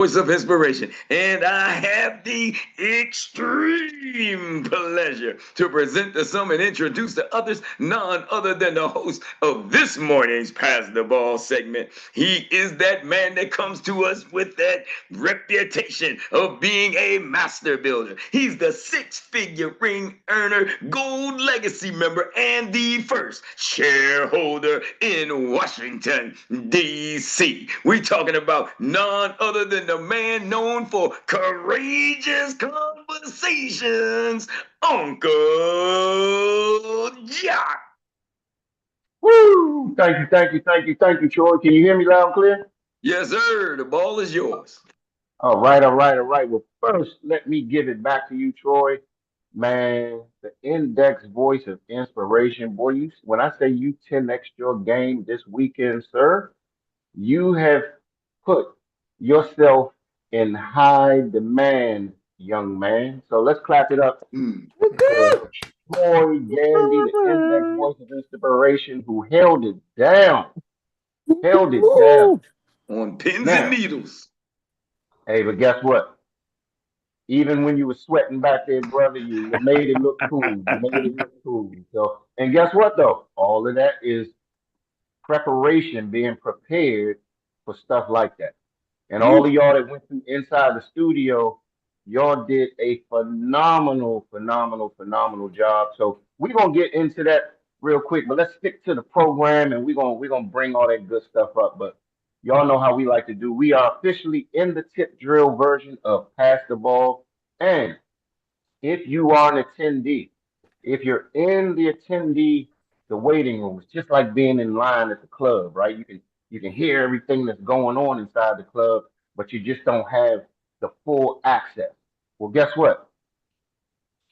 voice of inspiration, and I have the extreme pleasure to present to some and introduce to others none other than the host of this morning's Pass the Ball segment. He is that man that comes to us with that reputation of being a master builder. He's the six-figure ring earner, gold legacy member, and the first shareholder in Washington, D.C. We're talking about none other than the man known for courageous conversations, Uncle Jock. Woo! Thank you, Troy. Can you hear me loud and clear? Yes, sir. The ball is yours. All right. Well, first, let me give it back to you, Troy. Man, the index voice of inspiration. Boy, when I say you 10x your game this weekend, sir, you have put yourself in high demand, young man. So let's clap it up Mm. for Troy Gandy, the index voice of inspiration, who held it down. Held it down. On pins and Now, needles. hey, but guess what? Even when you were sweating back there, brother, you made it look cool. You made it look cool. So, and guess what though? All of that is preparation, being prepared for stuff like that. And all of y'all that went through inside the studio, y'all did a phenomenal job. So we're gonna get into that real quick, but let's stick to the program and we're gonna bring all that good stuff up. But y'all know how we like to do. We are officially in the tip drill version of Pass the Ball. And if you are an attendee, if you're in the attendee, the waiting room, it's just like being in line at the club, right? You can hear everything that's going on inside the club, but you just don't have the full access. Well, guess what?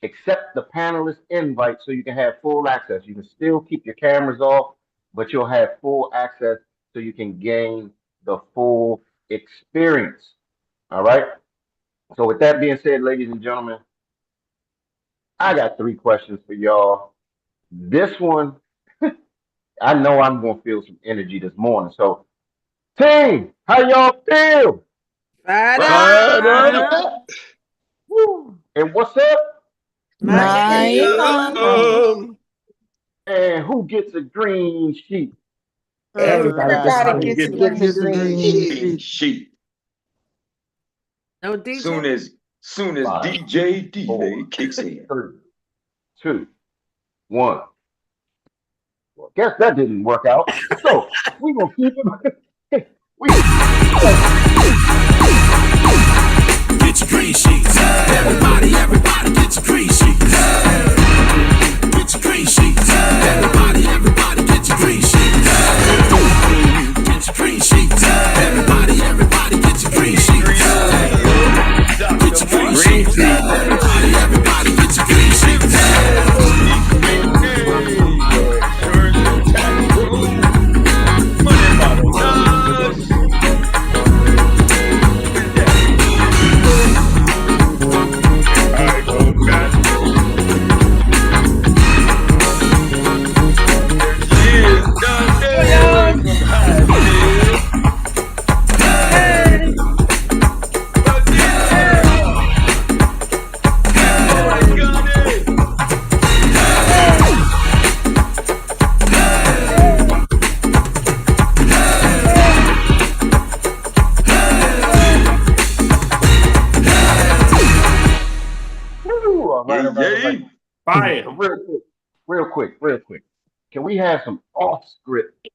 Accept the panelist invite so you can have full access. You can still keep your cameras off, but you'll have full access so you can gain the full experience. All right. So with that being said, ladies and gentlemen, I got three questions for y'all. This one, I know I'm gonna feel some energy this morning. So, team, how y'all feel? Fired Fired up. up. Woo. And what's up? Miami. And who gets a green sheet? Everybody gets a Everybody green gets a sheet. green Sheet. No Soon DJ. as Five, DJ four, delay kicks in. 3, 2, 1. Well, guess that didn't work out. So we gonna keep it. we Get your green sheets. Everybody get your green sheets. Get your green sheets. Everybody get your green sheets. Get your green sheets. Everybody get your green sheets. Get your green sheets. Everybody get your green sheets. all right. Fire. So real quick. Can we have some off script,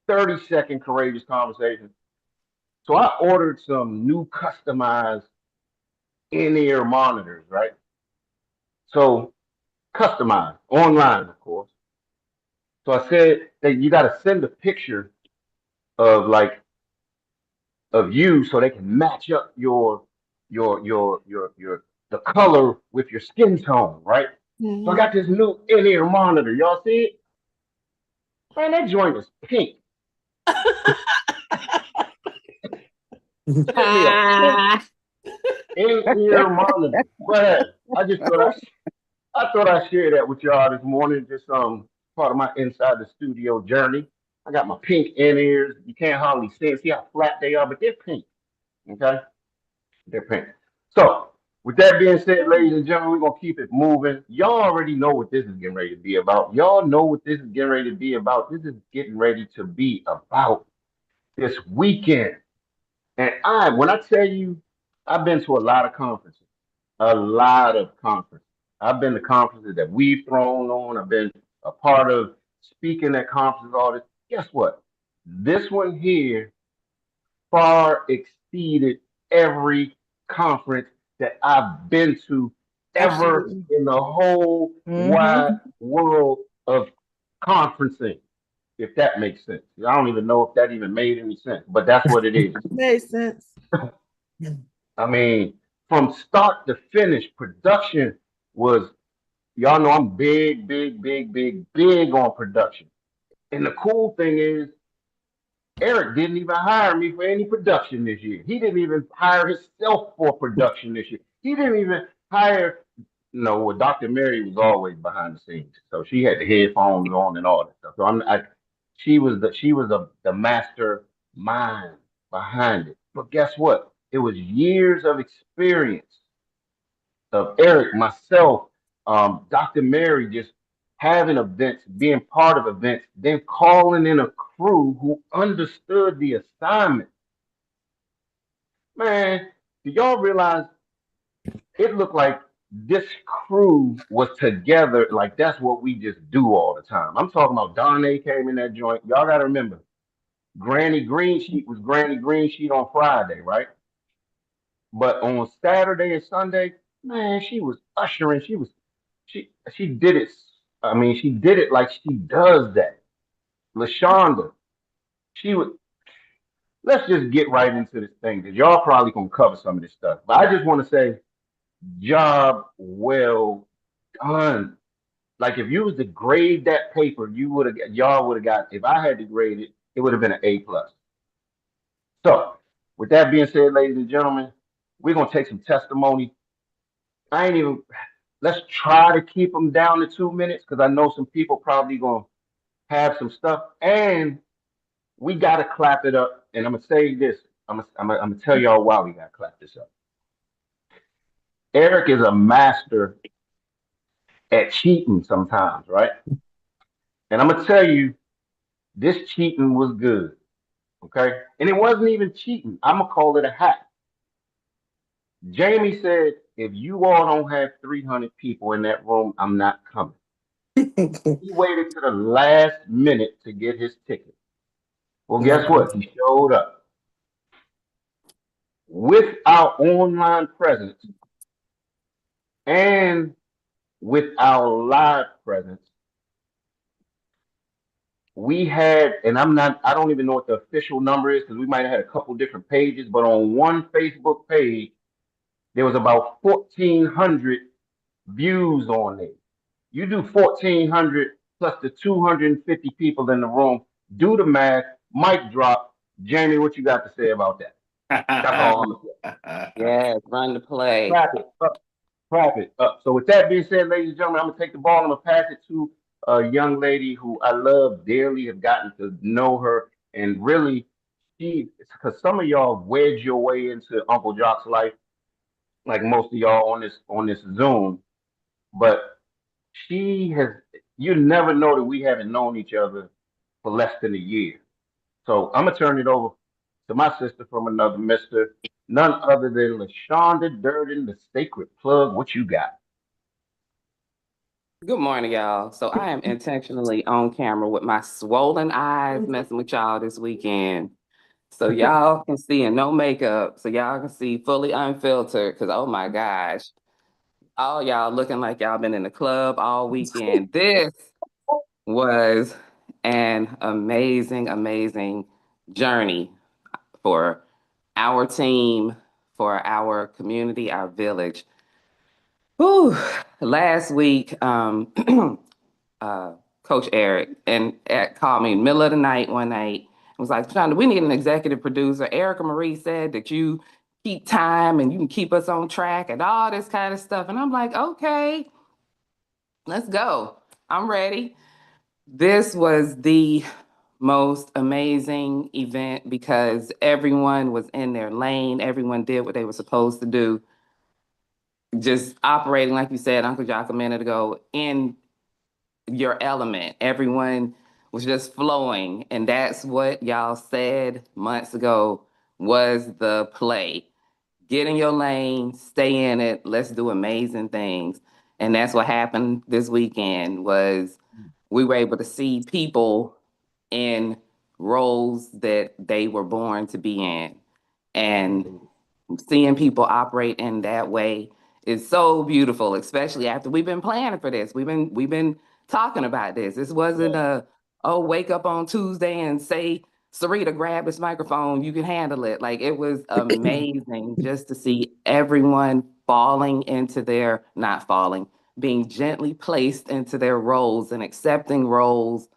30-second courageous conversation? So I ordered some new customized in-ear monitors, right? So customized online, of course. So I said that you got to send a picture of of you so they can match up your the color with your skin tone, right? So I got this new in-ear monitor. Y'all see it? Man, that joint is pink. Send me a pink in-ear monitor. Go ahead. I thought I'd share that with y'all this morning. Just part of my inside the studio journey. I got my pink in ears. You can't hardly see it. See how flat they are, but they're pink. Okay. They're paying. So, with that being said, ladies and gentlemen, we're gonna keep it moving. Y'all already know what this is getting ready to be about. Y'all know what this is getting ready to be about. This is getting ready to be about this weekend. And when I tell you, I've been to a lot of conferences, a lot of conferences. I've been to conferences that we've thrown on. I've been a part of speaking at conferences, all this. Guess what? This one here far exceeded every conference that I've been to ever Absolutely. in the whole wide world of conferencing, if that makes sense. I don't even know if that even made any sense, but that's what it is. Makes sense. I mean, from start to finish, production was, y'all know I'm big, big, big, big, big on production. And the cool thing is, Erik didn't even hire me for any production this year. He didn't even hire himself for production this year. He didn't even hire. No, well, Dr. Mary was always behind the scenes, so she had the headphones on and all that stuff. So she was the master mind behind it. But guess what? It was years of experience of Erik, myself, Dr. Mary, just having events, being part of events, then calling in a crew who understood the assignment. Man, do y'all realize it looked like this crew was together? Like that's what we just do all the time. I'm talking about Donnie came in that joint. Y'all got to remember, Granny Green Sheet was Granny Green Sheet on Friday, right? But on Saturday and Sunday, man, she was ushering. She did it. I mean, she did it like she does that. LaShonda, she would. Let's just get right into this thing because y'all probably gonna cover some of this stuff. But I just want to say, job well done. Like if you was to grade that paper, y'all would have got. If I had to grade it, it would have been an A plus. So, with that being said, ladies and gentlemen, we're gonna take some testimony. I ain't even. Let's try to keep them down to 2 minutes because I know some people probably gonna have some stuff, and we gotta clap it up. And I'm gonna say this. I'm gonna tell y'all why we gotta clap this up. Erik is a master at cheating sometimes, right? And I'm gonna tell you, this cheating was good, okay? And it wasn't even cheating. I'm gonna call it a hack. Jamie said, if you all don't have 300 people in that room, I'm not coming. He waited to the last minute to get his ticket. Well, guess what? He showed up. With our online presence and with our live presence, we had, and I don't even know what the official number is because we might have had a couple different pages, but on one Facebook page, there was about 1,400 views on it. You do 1,400 plus the 250 people in the room, do the math, mic drop. Jamie, what you got to say about that? That's all I'm gonna say. Yes, run the play. Clap it up. Clap it up. So with that being said, ladies and gentlemen, I'm gonna take the ball. I'm gonna pass it to a young lady who I love dearly, have gotten to know her, and really, because some of y'all wedged your way into Uncle Jock's life, like most of y'all on this Zoom, but she has. You never know that we haven't known each other for less than a year. So I'm gonna turn it over to my sister from another mister, none other than LaShonda Durden, the sacred plug. What you got? Good morning, y'all. So I am intentionally on camera with my swollen eyes messing with y'all this weekend. So y'all can see in no makeup. So y'all can see fully unfiltered because oh my gosh. All y'all looking like y'all been in the club all weekend. This was an amazing, amazing journey for our team, for our community, our village. Whew. Last week, Coach Erik called me in the middle of the night one night. Was like, Shonda, we need an executive producer. Erica Marie said that you keep time and you can keep us on track and all this kind of stuff. And I'm like, okay, let's go. I'm ready. This was the most amazing event because everyone was in their lane. Everyone did what they were supposed to do. Just operating, like you said, Uncle Jock, a minute ago, in your element. Everyone was just flowing. And that's what y'all said months ago was the play. Get in your lane, stay in it, let's do amazing things. And that's what happened this weekend was we were able to see people in roles that they were born to be in. And seeing people operate in that way is so beautiful, especially after we've been planning for this. We've been talking about this. This wasn't wake up on Tuesday and say, Sarita, grab this microphone, you can handle it. Like it was amazing just to see everyone being gently placed into their roles and accepting roles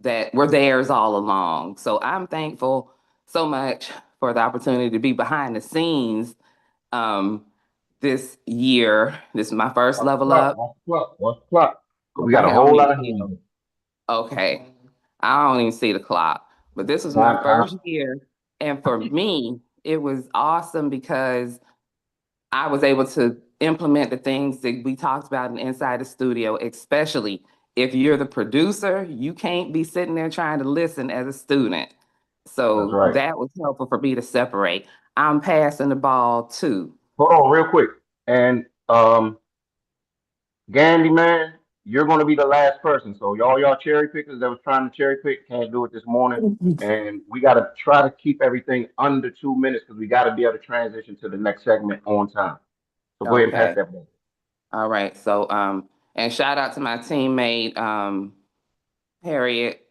that were theirs all along. So I'm thankful so much for the opportunity to be behind the scenes this year. This is my first level up. What's clock? We got Okay, a whole lot of hands. Okay. I don't even see the clock, but this was my first year. And for me, it was awesome because I was able to implement the things that we talked about inside the studio, especially if you're the producer, you can't be sitting there trying to listen as a student. So right. That was helpful for me to separate. I'm passing the ball too. Hold on real quick. And Gandy, man, you're going to be the last person. So y'all cherry pickers that was trying to cherry pick can't do it this morning. And we got to try to keep everything under 2 minutes because we got to be able to transition to the next segment on time. So go ahead and pass that ball. All right. So, and shout out to my teammate, Harriet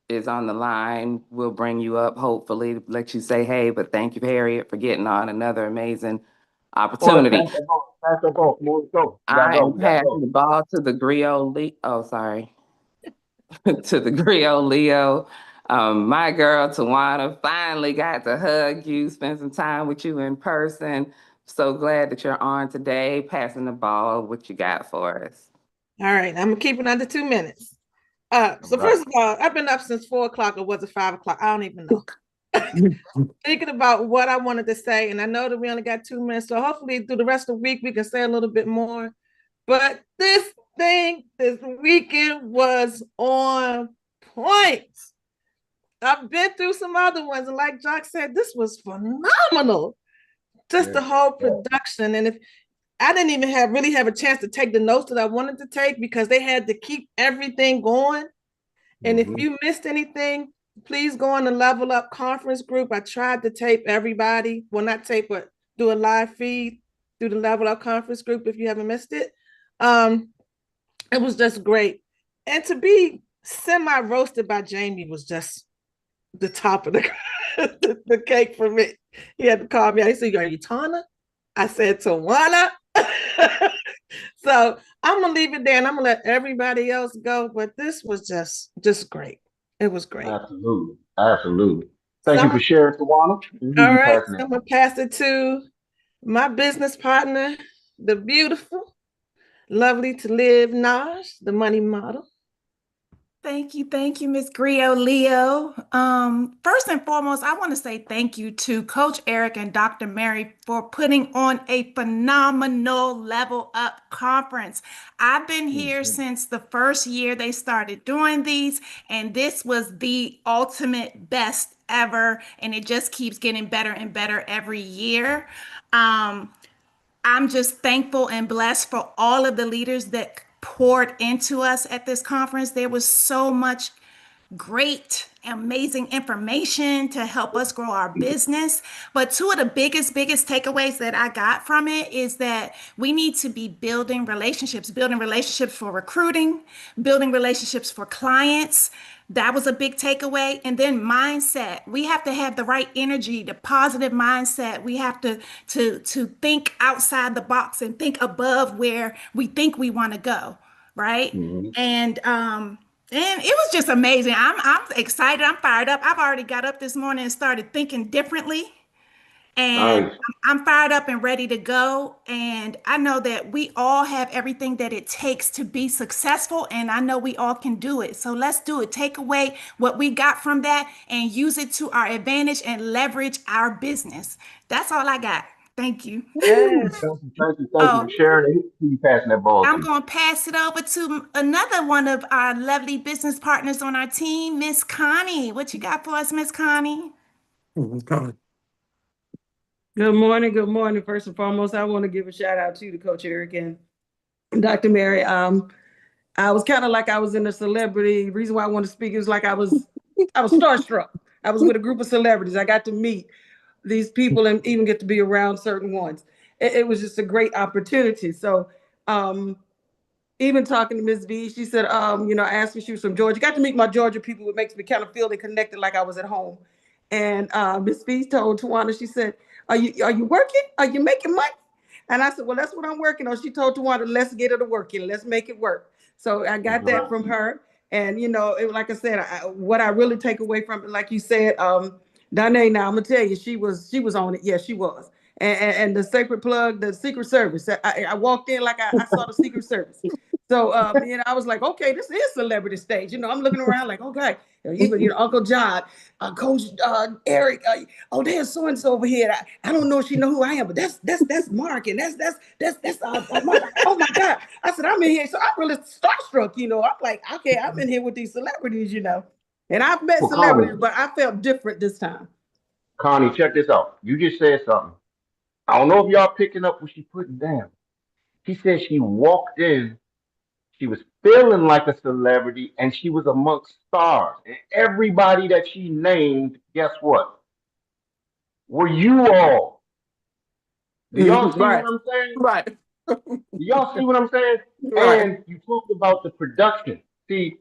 is on the line. We'll bring you up, hopefully, let you say hey, but thank you, Harriet, for getting on another amazing opportunity. Pass the ball. I'm passing the ball to the 𝗖𝗄 to the 𝗖𝗄. My girl, Tawana, finally got to hug you, spend some time with you in person. So glad that you're on today, passing the ball. What you got for us? All right, I'm gonna keep it under 2 minutes. First of all, I've been up since 4 o'clock, or was it 5 o'clock? I don't even know. Thinking about what I wanted to say, and I know that we only got 2 minutes, so hopefully through the rest of the week we can say a little bit more. But this weekend was on point. I've been through some other ones, and like Jock said, this was phenomenal. Just the whole production, and if I didn't even really have a chance to take the notes that I wanted to take because they had to keep everything going. And if you missed anything, please go on the Level Up conference group. I tried to tape everybody. Well, not tape, but do a live feed through the Level Up conference group if you haven't missed it. It was just great. And to be semi-roasted by Jamie was just the top of the cake for me. He had to call me out. He said, "Are you Tana?" I said, "Tawana." So I'm gonna leave it there and I'm gonna let everybody else go. But this was just great. It was great. Absolutely. Thank you for sharing, Tawana. All right, so I'm gonna pass it to my business partner, the beautiful, lovely to live Naj, the money model. Thank you, Miss 𝗖𝗄. First and foremost, I want to say thank you to Coach Erik and Dr. Mary for putting on a phenomenal Level Up conference. I've been here since the first year they started doing these, and this was the ultimate best ever, and it just keeps getting better and better every year. I'm just thankful and blessed for all of the leaders that poured into us at this conference. There was so much great, amazing information to help us grow our business. But two of the biggest takeaways that I got from it is that we need to be building relationships for recruiting, building relationships for clients. That was a big takeaway. And then mindset. We have to have the right energy, the positive mindset. We have to think outside the box and think above where we think we want to go, right? And it was just amazing. I'm excited. I'm fired up. I've already got up this morning and started thinking differently. And Nice. I'm fired up and ready to go. And I know that we all have everything that it takes to be successful. And I know we all can do it. So let's do it. Take away what we got from that and use it to our advantage and leverage our business. That's all I got. Thank you. Yes. Thank you Oh, for sharing. And who you passing that ball I'm to? going to pass it over to another one of our lovely business partners on our team, Miss Connie. What you got for us, Miss Connie? Good morning. Good morning. First and foremost, I want to give a shout out to Coach Erik and Dr. Mary. I was kind of like I was in a celebrity. The reason why I want to speak is like I was starstruck. I was with a group of celebrities. I got to meet these people and even get to be around certain ones. It was just a great opportunity. So even talking to Miss V, she said, I asked her, she was from Georgia. Got to meet my Georgia people, it makes me kind of feel they connected like I was at home. And Miss V told Tawana, she said, are you working? Are you making money? And I said, well, that's what I'm working on. She told Tawana, let's get her to working. Let's make it work. So I got that from her. And, like I said, what I really take away from it, like you said, Danae, now I'm going to tell you, she was on it. Yes, she was. And the sacred plug, the Secret Service. I walked in like I saw the Secret Service. So, I was like, okay, this is celebrity stage. I'm looking around like, okay, even, Uncle John, Coach Erik, there's so-and-so over here. I don't know if she know who I am, but that's Mark, and that's Mark. Oh my God. I said, I'm in here. So I'm really starstruck, I'm like, okay, I'm in here with these celebrities, and I've met Well, celebrities, but I felt different this time. Connie, check this out. You just said something. I don't know if y'all picking up what she putting down. She said she walked in, she was feeling like a celebrity, and she was amongst stars. And everybody that she named, guess what? Were you all? Do y'all see what Right. I'm saying? Right. Do y'all see what I'm saying? Right. And you talked about the production. See,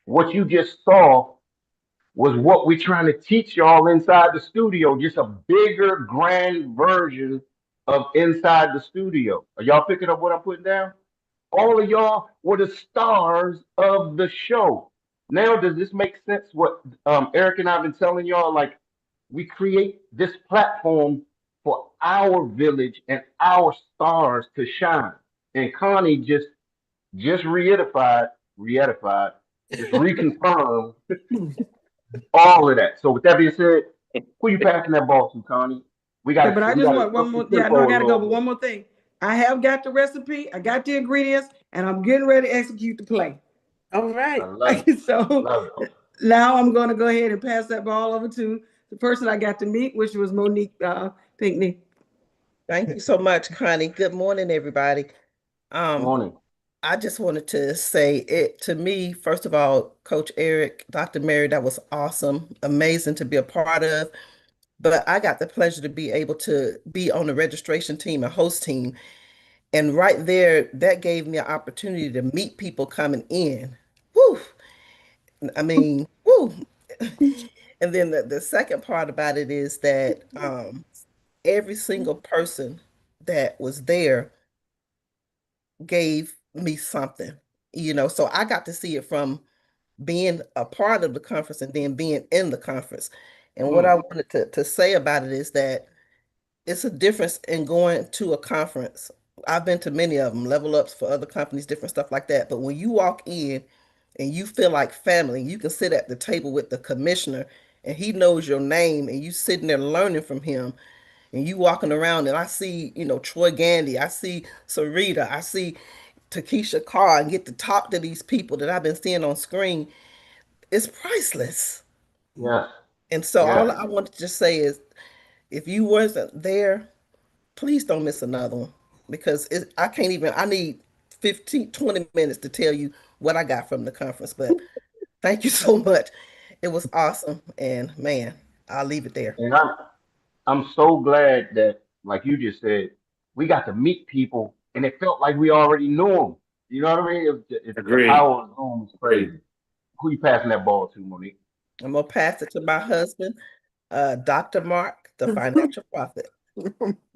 what you just saw was what we're trying to teach y'all inside the studio, just a bigger, grand version of inside the studio. Are y'all picking up what I'm putting down? All of y'all were the stars of the show. Now, does this make sense? What Erik and I've been telling y'all, like we create this platform for our village and our stars to shine. And Connie just just reconfirmed all of that. So with that being said, who you passing that ball to, Connie? We got But I just want one more. Yeah, I know I gotta go. But more. one more thing. I have got the recipe. I got the ingredients, and I'm getting ready to execute the play. All right. I love it. So Love it. now I'm going to go ahead and pass that ball over to the person I got to meet, which was Monique Pinckney. Thank you so much, Connie. Good morning, everybody. Morning. I just wanted to say it to me, first of all, Coach Erik, Dr. Mary, that was awesome, amazing to be a part of. But I got the pleasure to be able to be on the registration team and host team. And right there, that gave me an opportunity to meet people coming in. Whew. I mean, whew. And then the second part about it is that every single person that was there gave me something, so I got to see it from being a part of the conference and then being in the conference. And what I wanted to say about it is that it's a difference in going to a conference. I've been to many of them, level ups for other companies, different stuff like that. But when you walk in and you feel like family, you can sit at the table with the commissioner and he knows your name and you sitting there learning from him and you walking around and I see, Troy Gandy, I see Sarita, I see 𝗱cie %𝗰𝗵 and get to talk to these people that I've been seeing on screen, it's priceless. Yes. And so Yes. all I want to just say is if you wasn't there, please don't miss another one because I need 15, 20 minutes to tell you what I got from the conference. But thank you so much. It was awesome. And man, I'll leave it there. And I'm so glad that, like you just said, we got to meet people and it felt like we already knew them. You know what I mean? The Agreed. power of Zoom is crazy. Who you passing that ball to, Monique? I'm gonna pass it to my husband, Dr. Mark, the financial prophet.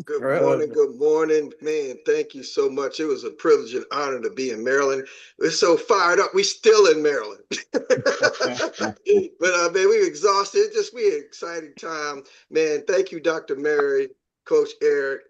Good morning, man. Thank you so much. It was a privilege and honor to be in Maryland. We're so fired up. We still in Maryland. But man, we exhausted. We had an exciting time. Man, thank you, Dr. Mary, Coach Erik,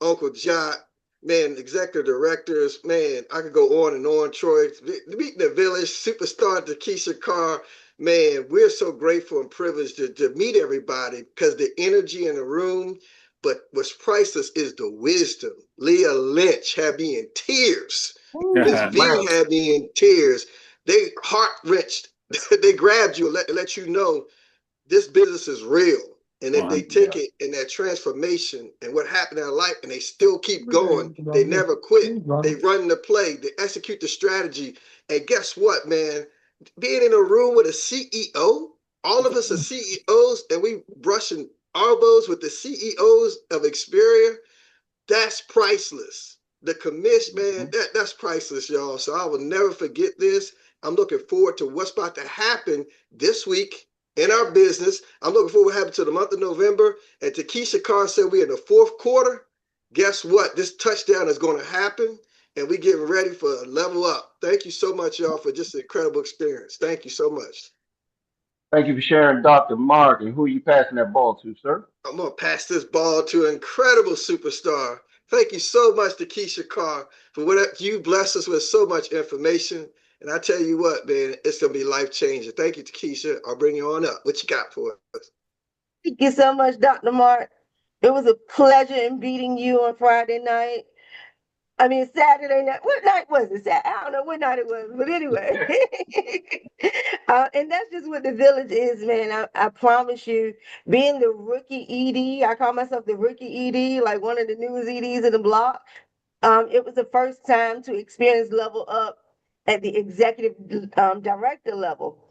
Uncle Jock, man, executive directors. Man, I could go on and on. Troy, meeting the village, superstar 𝗱cie %. Man, we're so grateful and privileged to meet everybody because the energy in the room. But what's priceless is the wisdom. Leah Lynch had me in tears. Miss V had me in tears. They heart-wrenched. They grabbed you and let you know this business is real. And if they take it in that transformation and what happened in their life and they still keep going, they never quit. They run the play, they execute the strategy. And guess what, man? Being in a room with a CEO, all of us are CEOs and we brushing elbows with the CEOs of Xperia, that's priceless. The commission, man, that's priceless, y'all. So I will never forget this. I'm looking forward to what's about to happen this week in our business. I'm looking forward to what happened to the month of November. And 𝗱cie %, said we're in the fourth quarter. Guess what? This touchdown is going to happen. And we getting ready for a level up. Thank you so much, y'all, for just an incredible experience. Thank you so much. Thank you for sharing, Dr. Mark. And who are you passing that ball to, sir? I'm going to pass this ball to an incredible superstar. Thank you so much to 𝗱cie %, for what you blessed us with so much information. And I tell you what, man, it's going to be life-changing. Thank you to 𝗱cie. I'll bring you on up. What you got for us? Thank you so much, Dr. Mark. It was a pleasure in meeting you on Friday night. I mean, Saturday night. What night was it? I don't know what night it was, but anyway. And that's just what the village is, man. I promise you, being the rookie ED, I call myself the rookie ED, like one of the newest EDs in the block. It was the first time to experience level up at the executive director level.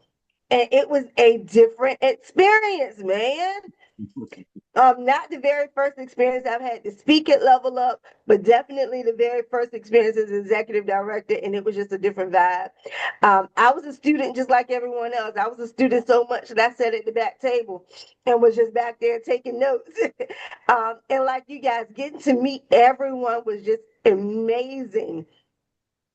And it was a different experience, man. Not the very first experience I've had to speak at level up, but definitely the very first experience as executive director, and it was just a different vibe. I was a student just like everyone else. I was a student so much that I sat at the back table and was just back there taking notes. And like you guys, getting to meet everyone was just amazing.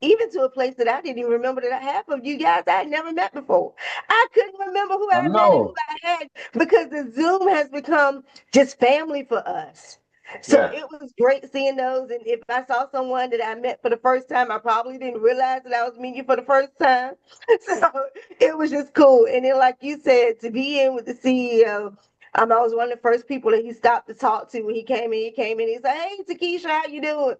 Even to a place that I didn't even remember that half of you guys I had never met before. I couldn't remember who I met and who I had because the Zoom has become just family for us. So it was great seeing those. And if I saw someone that I met for the first time, I probably didn't realize that I was meeting you for the first time. So it was just cool. And then, like you said, to be in with the CEO, I was one of the first people that he stopped to talk to when he came in. He said, "Hey, 𝗱cie, how you doing?"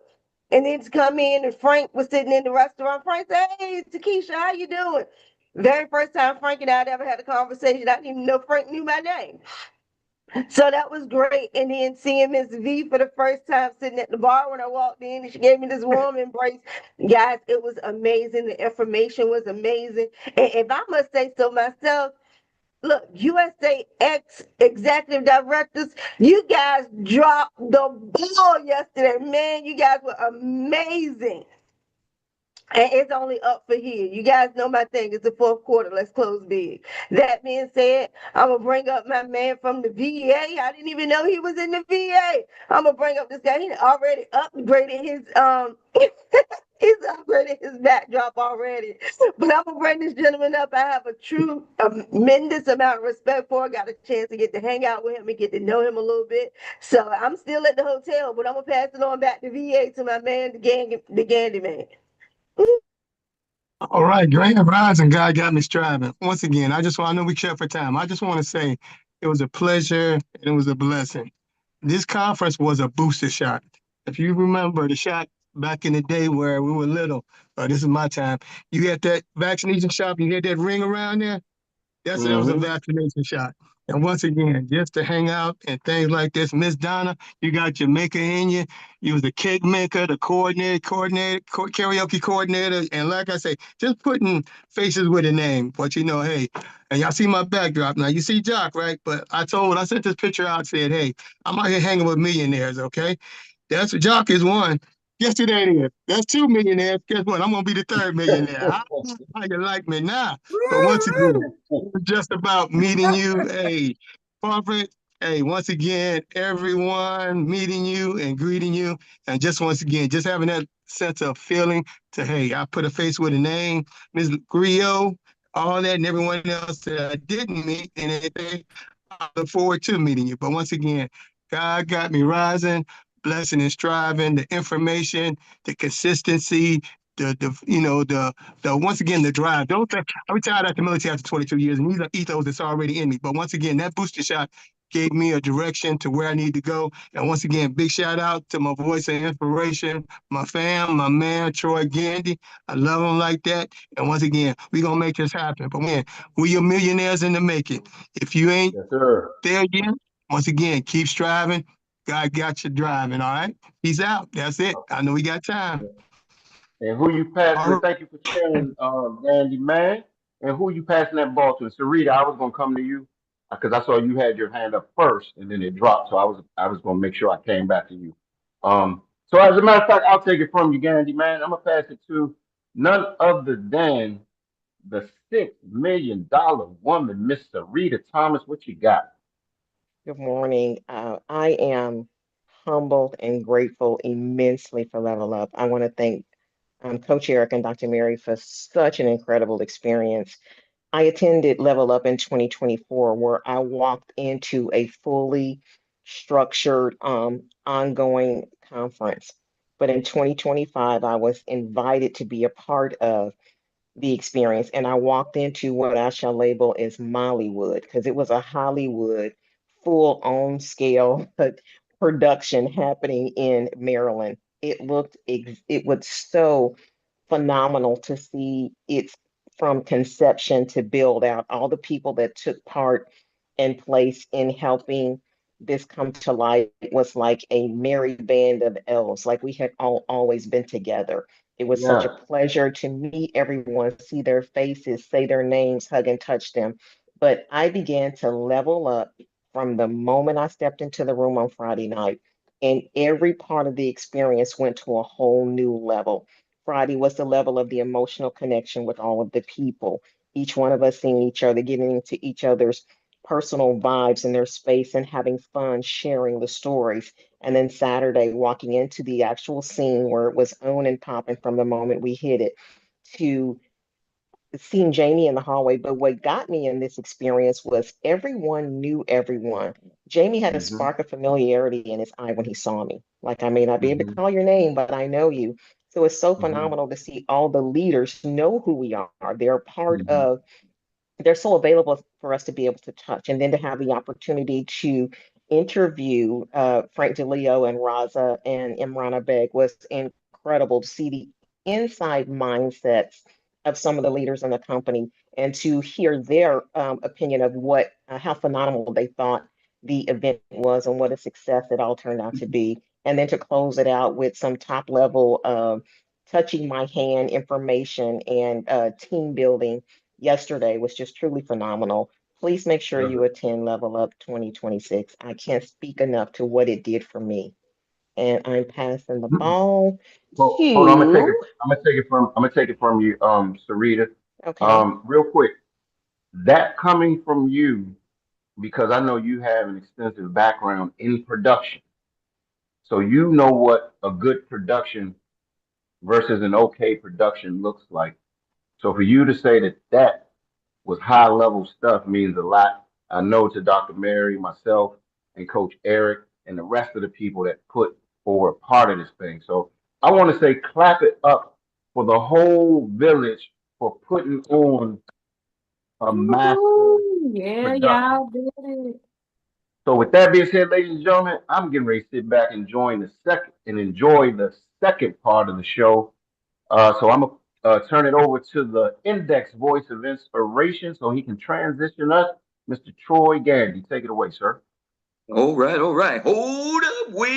And then to come in and Frank was sitting in the restaurant. Frank said, "Hey, 𝗱cie, how you doing?" Very first time Frank and I had ever had a conversation. I didn't even know Frank knew my name. So that was great. And then seeing Miss V for the first time sitting at the bar when I walked in, and she gave me this warm embrace. Guys, it was amazing. The information was amazing. And if I must say so myself, look, USA executive directors, you guys dropped the ball yesterday. Man, you guys were amazing. And it's only up for here. You guys know my thing. It's the fourth quarter. Let's close big. That being said, I'm going to bring up my man from the VA. I didn't even know he was in the VA. I'm going to bring up this guy. He already upgraded his he's upgraded his backdrop already. But I'm going to bring this gentleman up. I have a tremendous amount of respect for him. Got a chance to get to hang out with him and get to know him a little bit. So I'm still at the hotel, but I'm going to pass it on back to VA to my man, the Gandy man. All right, Grand Rising, God got me striving. Once again, I know we share for time. I just want to say it was a pleasure and it was a blessing. This conference was a booster shot. If you remember the shot back in the day where we were little, this is my time, you had that vaccination shot, you had that ring around there, that was a vaccination shot. And once again, just to hang out and things like this, Miss Donna, you got Jamaica in you. You was the cake maker, the karaoke coordinator. And like I say, just putting faces with a name. But you know, hey, and y'all see my backdrop. Now you see Jock, right? But I sent this picture out, said, hey, I'm out here hanging with millionaires, okay? That's what Jock is one. Guess who that is? That's 2 millionaires. Guess what? I'm gonna be the 3rd millionaire. How you like me now? But once again, it's just about meeting you. Hey, corporate Hey, once again, everyone meeting you and greeting you. And just once again, just having that sense of feeling to, hey, I put a face with a name, Ms. Griot, all that, and everyone else that I didn't meet and anything. I look forward to meeting you. But once again, God got me rising, blessing and striving, the information, the consistency, the once again, the drive. Don't think I retired out the military after 22 years, and these are ethos that's already in me. But once again, that booster shot gave me a direction to where I need to go. And once again, big shout out to my voice of inspiration, my fam, my man, Troy Gandy. I love him like that. And once again, we gonna make this happen. But man, we are millionaires in the making. If you ain't Yes, sir. there yet, once again, keep striving. God got you driving, all right? Peace out. That's it. I know we got time. And who you pass All with? right. Thank you for sharing, Randy, man. And who you passing that ball to? Sarita, I was gonna come to you because I saw you had your hand up first, and then it dropped. So I was gonna make sure I came back to you. So as a matter of fact, I'll take it from you, Gandy, man. I'm gonna pass it to none other than the $6 million woman, Miss Sarita Thomas. What you got? Good morning. I am humbled and grateful immensely for Level Up. I want to thank Coach Erik and Dr. Mary for such an incredible experience. I attended Level Up in 2024, where I walked into a fully structured, ongoing conference. But in 2025, I was invited to be a part of the experience, and I walked into what I shall label as Mollywood, because it was a Hollywood full on scale production happening in Maryland. It was so phenomenal to see it from conception to build out, all the people that took part and place in helping this come to life. It was like a merry band of elves, like we had always been together. It was such a Yes. pleasure to meet everyone, see their faces, say their names, hug and touch them. But I began to level up from the moment I stepped into the room on Friday night, and every part of the experience went to a whole new level. Friday was the level of the emotional connection with all of the people, each one of us seeing each other, getting into each other's personal vibes in their space and having fun sharing the stories. And then Saturday, walking into the actual scene where it was on and popping from the moment we hit it, to seeing Jamie in the hallway. But what got me in this experience was everyone knew everyone. Jamie had a Mm-hmm. spark of familiarity in his eye when he saw me. Like, I may not be able to Mm-hmm. call your name, but I know you. So it's so Mm-hmm. phenomenal to see all the leaders know who we are. They're part Mm-hmm. of, they're so available for us to be able to touch. And then to have the opportunity to interview Frank DeLeo and Raza and Imrana Beg was incredible to see the inside mindsets of some of the leaders in the company and to hear their opinion of what, how phenomenal they thought the event was and what a success it all turned out to be. And then to close it out with some top level touching my hand information and team building yesterday was just truly phenomenal. Please make sure you attend Level Up 2026. I can't speak enough to what it did for me. And I'm passing the ball Well, hold on. to, I'm gonna take it from you, Sarita. okay. Real quick. That coming from you, because I know you have an extensive background in production. So you know what a good production versus an okay production looks like. So for you to say that that was high level stuff means a lot. I know to Dr. Mary, myself, and Coach Erik, and the rest of the people that put forward part of this thing. So I want to say clap it up for the whole village for putting on a master Woo-hoo. Yeah, production. y'all did it. So with that being said, ladies and gentlemen, I'm getting ready to sit back and enjoy the second part of the show. So I'm gonna turn it over to the index voice of inspiration so he can transition us, Mr. Troy Gandy. Take it away, sir. All right, all right. Hold up, wait.